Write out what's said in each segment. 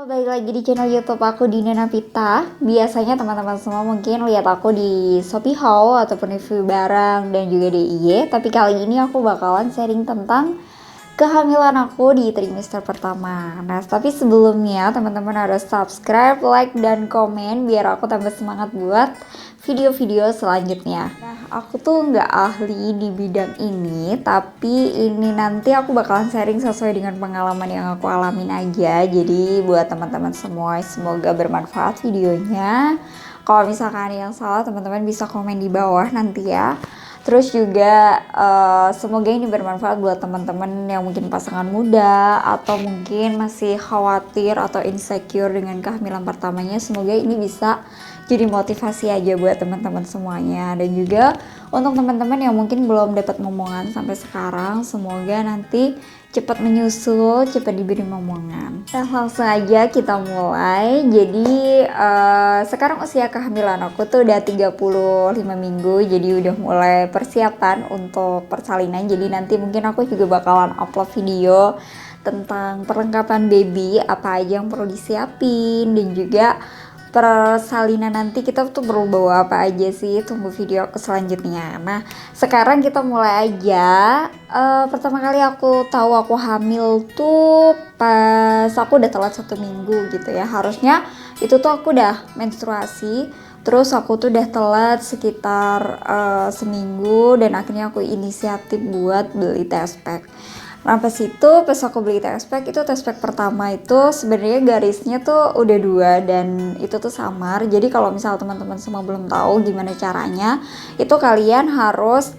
Balik lagi di channel YouTube aku Dina Navita. Biasanya teman-teman semua mungkin lihat aku di Shopee Haul ataupun review barang dan juga DIY. Tapi kali ini aku bakalan sharing tentang kehamilan aku di trimester pertama. Nah, tapi sebelumnya teman-teman harus subscribe, like, dan komen biar aku tambah semangat buat video-video selanjutnya. Nah, aku tuh nggak ahli di bidang ini, tapi ini nanti aku bakalan sharing sesuai dengan pengalaman yang aku alamin aja. Jadi buat teman-teman semua semoga bermanfaat videonya. Kalau misalkan ada yang salah, teman-teman bisa komen di bawah nanti ya. Terus juga semoga ini bermanfaat buat teman-teman yang mungkin pasangan muda atau mungkin masih khawatir atau insecure dengan kehamilan pertamanya. Semoga ini bisa jadi motivasi aja buat teman-teman semuanya. Dan juga untuk teman-teman yang mungkin belum dapat momongan sampai sekarang, semoga nanti cepat menyusul, cepat diberi momongan. Nah, langsung aja kita mulai. Jadi sekarang usia kehamilan aku tuh udah 35 minggu. Jadi udah mulai persiapan untuk persalinan. Jadi nanti mungkin aku juga bakalan upload video tentang perlengkapan baby, apa aja yang perlu disiapin, dan juga persalinan nanti kita tuh perlu bawa apa aja sih. Tunggu video aku selanjutnya. Nah, sekarang kita mulai aja. Pertama kali aku tahu aku hamil tuh pas aku udah telat 1 minggu gitu ya. Harusnya itu tuh aku udah menstruasi, terus aku tuh udah telat sekitar seminggu, dan akhirnya aku inisiatif buat beli test pack. Nah, pas aku beli test pack itu, test pack pertama itu sebenarnya garisnya tuh udah 2 dan itu tuh samar. Jadi kalau misal teman-teman semua belum tahu gimana caranya, itu kalian harus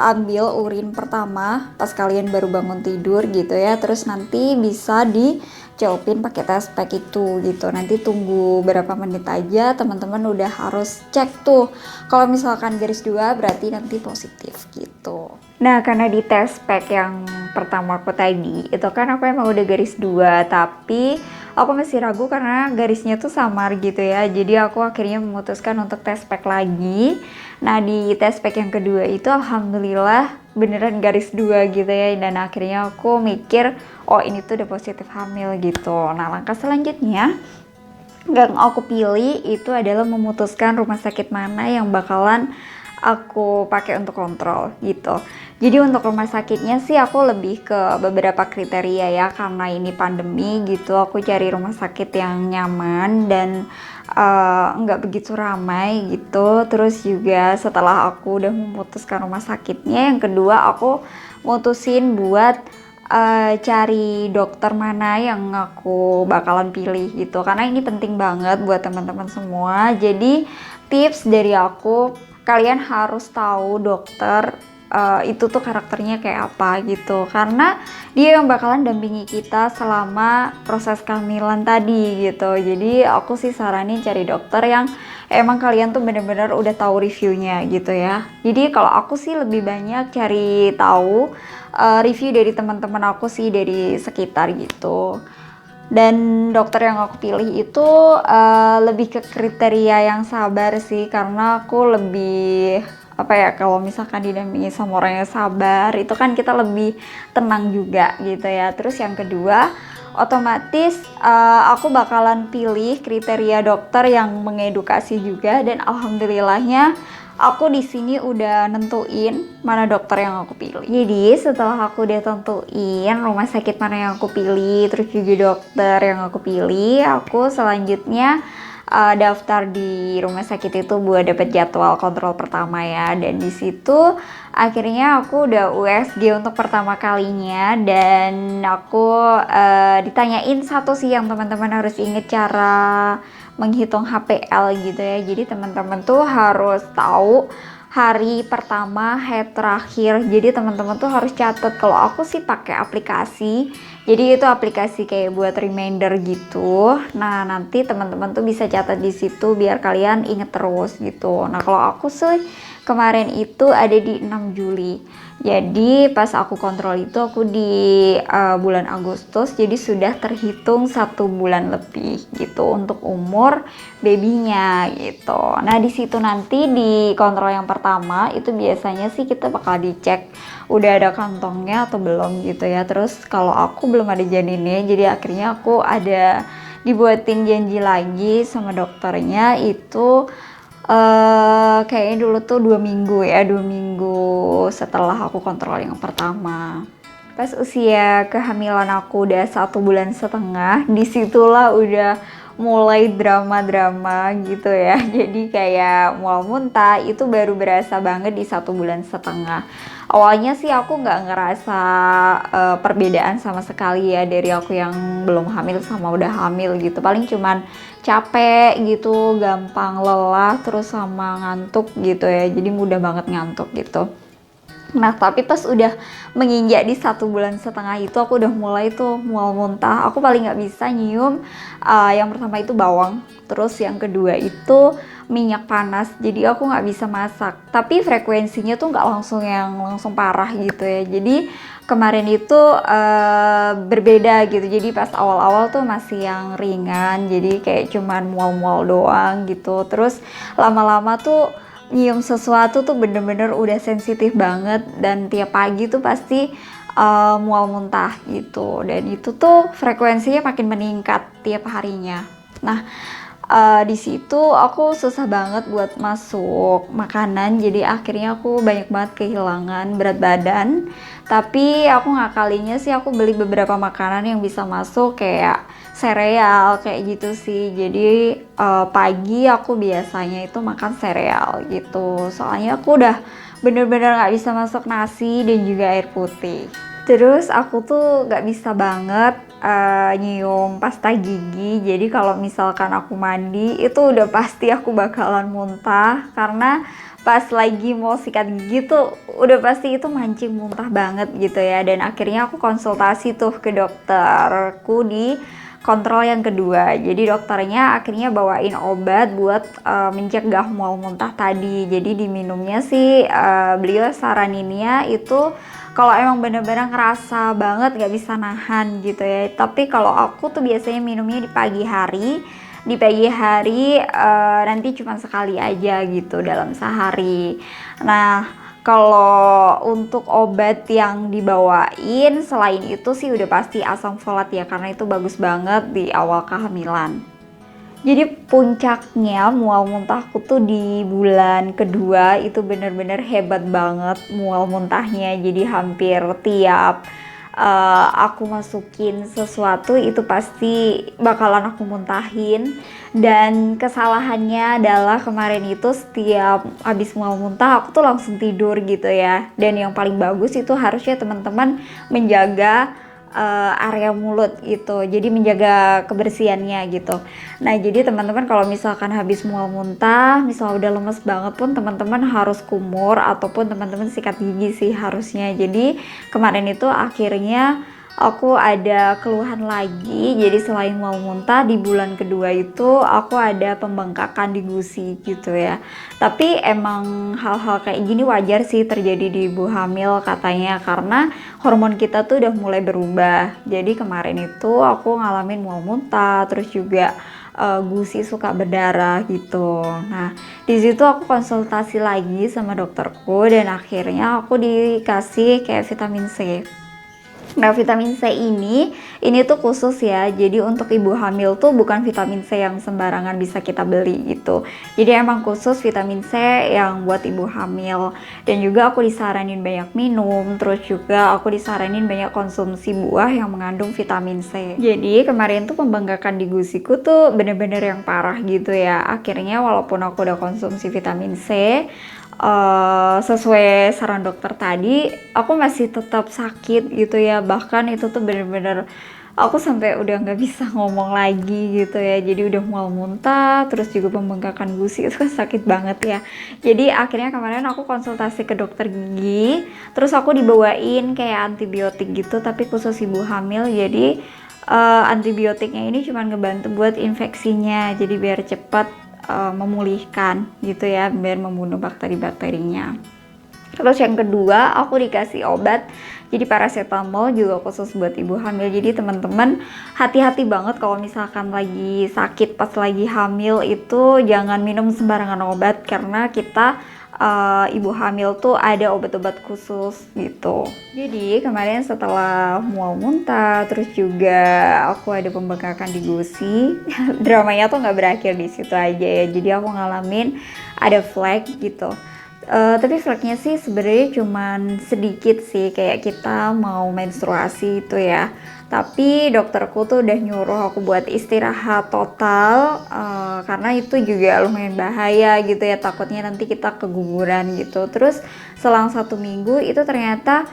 ambil urin pertama pas kalian baru bangun tidur gitu ya. Terus nanti bisa dicelupin pakai test pack itu gitu. Nanti tunggu berapa menit aja, teman-teman udah harus cek tuh. Kalau misalkan garis 2 berarti nanti positif gitu. Nah, karena di test pack yang pertama aku tadi, itu kan aku emang udah garis 2, tapi aku masih ragu karena garisnya tuh samar gitu ya. Jadi aku akhirnya memutuskan untuk test pack lagi. Nah, di test pack yang kedua itu alhamdulillah beneran garis 2 gitu ya. Dan akhirnya aku mikir, oh ini tuh udah positif hamil gitu. Nah, langkah selanjutnya yang aku pilih itu adalah memutuskan rumah sakit mana yang bakalan aku pakai untuk kontrol gitu. Jadi untuk rumah sakitnya sih aku lebih ke beberapa kriteria ya, karena ini pandemi gitu. Aku cari rumah sakit yang nyaman dan nggak begitu ramai gitu. Terus juga setelah aku udah memutuskan rumah sakitnya, yang kedua aku mutusin buat cari dokter mana yang aku bakalan pilih gitu, karena ini penting banget buat teman-teman semua. Jadi tips dari aku, kalian harus tahu dokter itu tuh karakternya kayak apa gitu, karena dia yang bakalan dampingi kita selama proses kehamilan tadi gitu. Jadi aku sih saranin cari dokter yang emang kalian tuh bener-bener udah tahu reviewnya gitu ya. Jadi kalau aku sih lebih banyak cari tahu review dari teman-teman aku sih, dari sekitar gitu. Dan dokter yang aku pilih itu lebih ke kriteria yang sabar sih, karena aku lebih kalau misalkan didampingi sama orang yang sabar itu kan kita lebih tenang juga gitu ya. Terus yang kedua, otomatis aku bakalan pilih kriteria dokter yang mengedukasi juga, dan alhamdulillahnya aku di sini udah nentuin mana dokter yang aku pilih. Jadi setelah aku udah tentuin rumah sakit mana yang aku pilih, terus juga dokter yang aku pilih, aku selanjutnya daftar di rumah sakit itu buat dapet jadwal kontrol pertama ya. Dan di situ akhirnya aku udah USG untuk pertama kalinya, dan aku ditanyain satu sih yang teman-teman harus inget, cara menghitung HPL gitu ya. Jadi teman-teman tuh harus tahu hari pertama, hari terakhir. Jadi teman-teman tuh harus catat. Kalau aku sih pakai aplikasi. Jadi itu aplikasi kayak buat reminder gitu. Nah, nanti teman-teman tuh bisa catat di situ biar kalian inget terus gitu. Nah, kalau aku sih kemarin itu ada di 6 Juli. Jadi pas aku kontrol itu aku di bulan Agustus, jadi sudah terhitung 1 bulan lebih gitu untuk umur babynya gitu. Nah di situ nanti di kontrol yang pertama itu biasanya sih kita bakal dicek udah ada kantongnya atau belum gitu ya. Terus kalau aku belum ada janinnya, jadi akhirnya aku ada dibuatin janji lagi sama dokternya itu kayaknya dulu tuh 2 minggu ya, 2 minggu setelah aku kontrol yang pertama. Pas usia kehamilan aku udah 1 bulan setengah, disitulah udah mulai drama-drama gitu ya. Jadi kayak mual muntah itu baru berasa banget di 1 bulan setengah. Awalnya sih aku nggak ngerasa perbedaan sama sekali ya dari aku yang belum hamil sama udah hamil gitu. Paling cuman capek gitu, gampang lelah, terus sama ngantuk gitu ya. Jadi mudah banget ngantuk gitu. Nah tapi pas udah menginjak di 1 bulan setengah itu aku udah mulai tuh mual muntah. Aku paling nggak bisa nyium yang pertama itu bawang, terus yang kedua itu minyak panas. Jadi aku nggak bisa masak. Tapi frekuensinya tuh nggak langsung parah gitu ya. Jadi kemarin itu berbeda gitu. Jadi pas awal-awal tuh masih yang ringan. Jadi kayak cuman mual-mual doang gitu. Terus lama-lama tuh nyium sesuatu tuh bener-bener udah sensitif banget dan tiap pagi tuh pasti mual muntah gitu, dan itu tuh frekuensinya makin meningkat tiap harinya. Nah di situ aku susah banget buat masuk makanan, jadi akhirnya aku banyak banget kehilangan berat badan. Tapi aku ngakalinya sih aku beli beberapa makanan yang bisa masuk kayak sereal kayak gitu sih. Jadi pagi aku biasanya itu makan sereal gitu, soalnya aku udah bener-bener gak bisa masuk nasi dan juga air putih. Terus aku tuh gak bisa banget nyium pasta gigi. Jadi kalau misalkan aku mandi itu udah pasti aku bakalan muntah, karena pas lagi mau sikat gigi tuh udah pasti itu mancing muntah banget gitu ya. Dan akhirnya aku konsultasi tuh ke dokterku di kontrol yang kedua. Jadi dokternya akhirnya bawain obat buat mencegah mual muntah tadi. Jadi diminumnya sih beliau saraninnya itu kalau emang bener-bener ngerasa banget gak bisa nahan gitu ya. Tapi kalau aku tuh biasanya minumnya di pagi hari. Di pagi hari nanti cuma sekali aja gitu dalam sehari. Nah kalau untuk obat yang dibawain selain itu sih udah pasti asam folat ya, karena itu bagus banget di awal kehamilan. Jadi puncaknya mual muntahku tuh di bulan kedua itu bener-bener hebat banget mual muntahnya. Jadi hampir tiap aku masukin sesuatu itu pasti bakalan aku muntahin. Dan kesalahannya adalah kemarin itu setiap habis mual muntah aku tuh langsung tidur gitu ya. Dan yang paling bagus itu harusnya teman-teman menjaga area mulut gitu, jadi menjaga kebersihannya gitu. Nah jadi teman-teman kalau misalkan habis mual muntah, misal udah lemes banget pun teman-teman harus kumur ataupun teman-teman sikat gigi sih harusnya. Jadi kemarin itu akhirnya aku ada keluhan lagi. Jadi selain mual muntah di bulan kedua itu aku ada pembengkakan di gusi gitu ya. Tapi emang hal-hal kayak gini wajar sih terjadi di ibu hamil katanya, karena hormon kita tuh udah mulai berubah. Jadi kemarin itu aku ngalamin mual muntah, terus juga gusi suka berdarah gitu. Nah di situ aku konsultasi lagi sama dokterku dan akhirnya aku dikasih kayak vitamin C. Nah vitamin C ini tuh khusus ya, jadi untuk ibu hamil tuh bukan vitamin C yang sembarangan bisa kita beli gitu. Jadi emang khusus vitamin C yang buat ibu hamil. Dan juga aku disaranin banyak minum, terus juga aku disaranin banyak konsumsi buah yang mengandung vitamin C. Jadi kemarin tuh pembengkakan di gusiku tuh bener-bener yang parah gitu ya. Akhirnya walaupun aku udah konsumsi vitamin C sesuai saran dokter tadi, aku masih tetap sakit gitu ya. Bahkan itu tuh bener-bener aku sampai udah nggak bisa ngomong lagi gitu ya. Jadi udah mual muntah, terus juga pembengkakan gusi itu kan sakit banget ya. Jadi akhirnya kemarin aku konsultasi ke dokter gigi, terus aku dibawain kayak antibiotik gitu tapi khusus ibu hamil. Jadi antibiotiknya ini cuma ngebantu buat infeksinya, jadi biar cepat memulihkan gitu ya, biar membunuh bakteri-bakterinya. Terus yang kedua, aku dikasih obat jadi paracetamol juga khusus buat ibu hamil. Jadi teman-teman hati-hati banget kalau misalkan lagi sakit pas lagi hamil itu jangan minum sembarangan obat, karena kita ibu hamil tuh ada obat-obat khusus gitu. Jadi kemarin setelah mual muntah, terus juga aku ada pembengkakan di gusi. Dramanya tuh nggak berakhir di situ aja ya. Jadi aku ngalamin ada flek gitu. Tapi fleknya sih sebenarnya cuman sedikit sih, kayak kita mau menstruasi itu ya. Tapi dokterku tuh udah nyuruh aku buat istirahat total, karena itu juga lumayan bahaya gitu ya, takutnya nanti kita keguguran gitu. Terus selang 1 minggu itu ternyata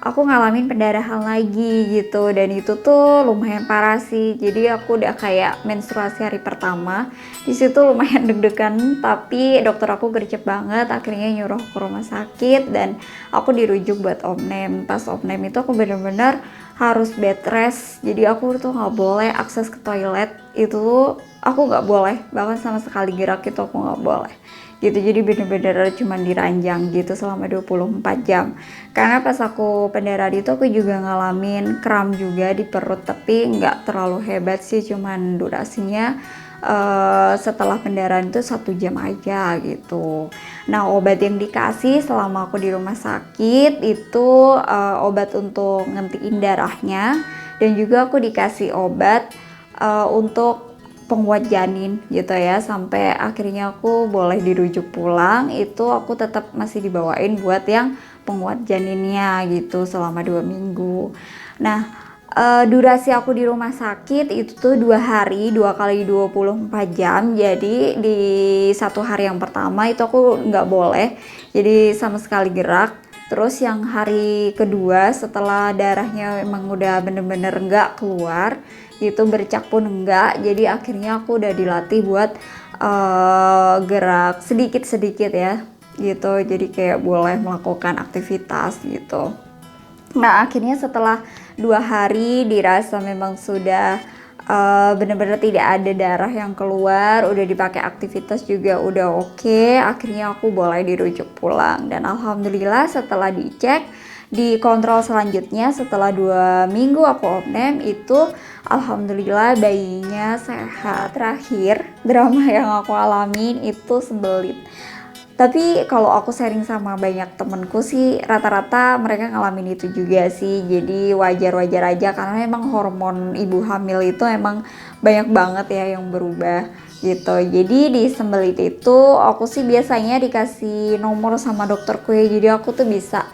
aku ngalamin pendarahan lagi gitu, dan itu tuh lumayan parah sih. Jadi aku udah kayak menstruasi hari pertama, di situ lumayan deg-degan, tapi dokter aku gercep banget, akhirnya nyuruh ke rumah sakit dan aku dirujuk buat omnem. Pas omnem itu aku bener-bener harus bed rest, jadi aku tuh nggak boleh akses ke toilet, itu aku nggak boleh, bahkan sama sekali gerak itu aku nggak boleh gitu. Jadi bener-bener cuman diranjang gitu selama 24 jam. Karena pas aku pendarahan itu aku juga ngalamin kram juga di perut, tapi nggak terlalu hebat sih, cuman durasinya setelah pendarahan itu 1 jam aja gitu. Nah, obat yang dikasih selama aku di rumah sakit itu obat untuk ngentiin darahnya, dan juga aku dikasih obat untuk penguat janin gitu ya, sampai akhirnya aku boleh dirujuk pulang. Itu aku tetap masih dibawain buat yang penguat janinnya gitu selama 2 minggu. Nah, durasi aku di rumah sakit itu tuh 2 hari, 2 kali 24 jam. Jadi di 1 hari yang pertama itu aku nggak boleh, jadi sama sekali gerak. Terus yang hari kedua setelah darahnya emang udah bener-bener nggak keluar, itu bercak pun enggak, jadi akhirnya aku udah dilatih buat gerak sedikit-sedikit ya gitu, jadi kayak boleh melakukan aktivitas gitu. Nah, akhirnya setelah 2 hari dirasa memang sudah benar-benar tidak ada darah yang keluar, udah dipakai aktivitas juga udah oke. Akhirnya aku boleh dirujuk pulang, dan alhamdulillah setelah dicek di kontrol selanjutnya setelah 2 minggu aku omnem itu alhamdulillah bayinya sehat. Terakhir drama yang aku alamin itu sembelit. Tapi kalau aku sharing sama banyak temenku sih rata-rata mereka ngalamin itu juga sih. Jadi wajar-wajar aja, karena emang hormon ibu hamil itu emang banyak banget ya yang berubah gitu. Jadi di sembelit itu aku sih biasanya dikasih nomor sama dokterku ya. Jadi aku tuh bisa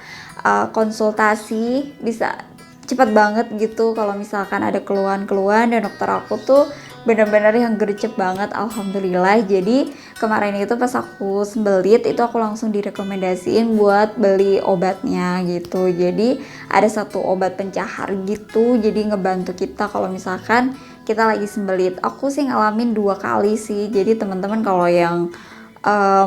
konsultasi, bisa cepat banget gitu kalau misalkan ada keluhan-keluhan, dan dokter aku tuh bener-bener yang gercep banget alhamdulillah. Jadi kemarin itu pas aku sembelit itu aku langsung direkomendasiin buat beli obatnya gitu. Jadi ada satu obat pencahar gitu, jadi ngebantu kita kalau misalkan kita lagi sembelit. Aku sih ngalamin 2 kali sih, jadi teman-teman kalau yang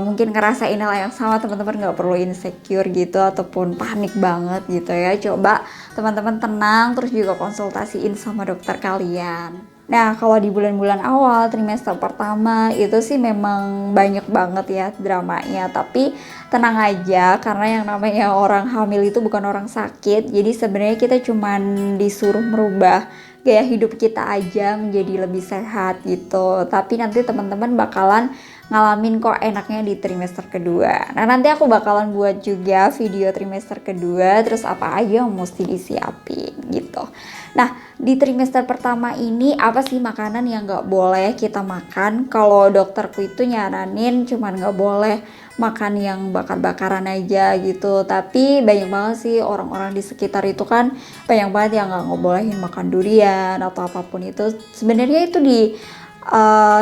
mungkin ngerasain hal yang sama, teman-teman nggak perlu insecure gitu ataupun panik banget gitu ya. Coba teman-teman tenang, terus juga konsultasiin sama dokter kalian. Nah, kalau di bulan-bulan awal trimester pertama itu sih memang banyak banget ya dramanya, tapi tenang aja karena yang namanya orang hamil itu bukan orang sakit. Jadi sebenarnya kita cuman disuruh merubah gaya hidup kita aja menjadi lebih sehat gitu. Tapi nanti teman-teman bakalan ngalamin kok enaknya di trimester kedua. Nah, nanti aku bakalan buat juga video trimester kedua, terus apa aja yang mesti disiapin gitu. Nah, di trimester pertama ini apa sih makanan yang gak boleh kita makan? Kalau dokterku itu nyaranin cuman gak boleh makan yang bakar-bakaran aja gitu. Tapi banyak banget sih orang-orang di sekitar itu kan banyak banget yang gak ngebolehin makan durian atau apapun itu. Sebenarnya itu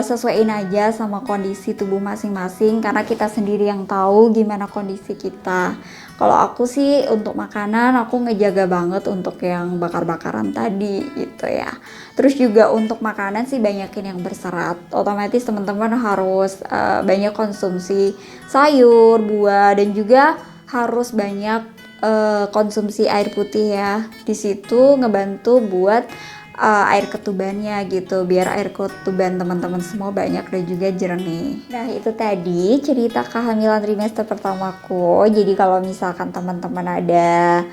sesuaiin aja sama kondisi tubuh masing-masing, karena kita sendiri yang tahu gimana kondisi kita. Kalau aku sih untuk makanan aku ngejaga banget untuk yang bakar-bakaran tadi gitu ya. Terus juga untuk makanan sih banyakin yang berserat. Otomatis teman-teman harus banyak konsumsi sayur, buah, dan juga harus banyak konsumsi air putih ya. Di situ ngebantu buat air ketubannya gitu, biar air ketuban teman-teman semua banyak dan juga jernih. Nah itu tadi cerita kehamilan trimester pertamaku. Jadi kalau misalkan teman-teman ada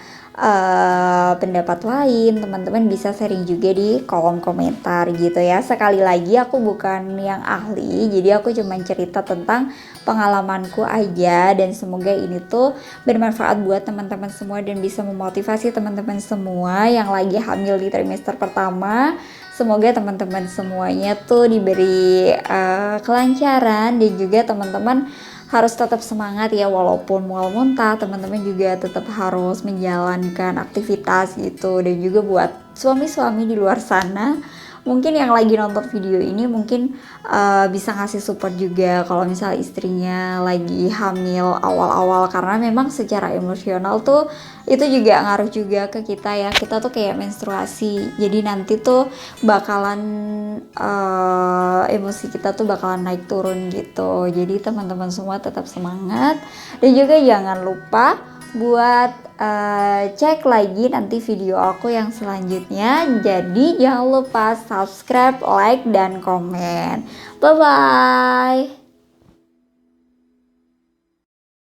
pendapat lain, teman-teman bisa sharing juga di kolom komentar gitu ya. Sekali lagi aku bukan yang ahli, jadi aku cuma cerita tentang pengalamanku aja, dan semoga ini tuh bermanfaat buat teman-teman semua dan bisa memotivasi teman-teman semua yang lagi hamil di trimester pertama. Semoga teman-teman semuanya tuh diberi kelancaran, dan juga teman-teman harus tetap semangat ya, walaupun mual muntah, teman-teman juga tetap harus menjalankan aktivitas gitu. Dan juga buat suami-suami di luar sana, mungkin yang lagi nonton video ini mungkin bisa ngasih support juga kalau misalnya istrinya lagi hamil awal-awal, karena memang secara emosional tuh itu juga ngaruh juga ke kita ya. Kita tuh kayak menstruasi, jadi nanti tuh bakalan emosi kita tuh bakalan naik turun gitu. Jadi teman-teman semua tetap semangat, dan juga jangan lupa buat cek lagi nanti video aku yang selanjutnya. Jadi jangan lupa subscribe, like, dan komen. Bye bye.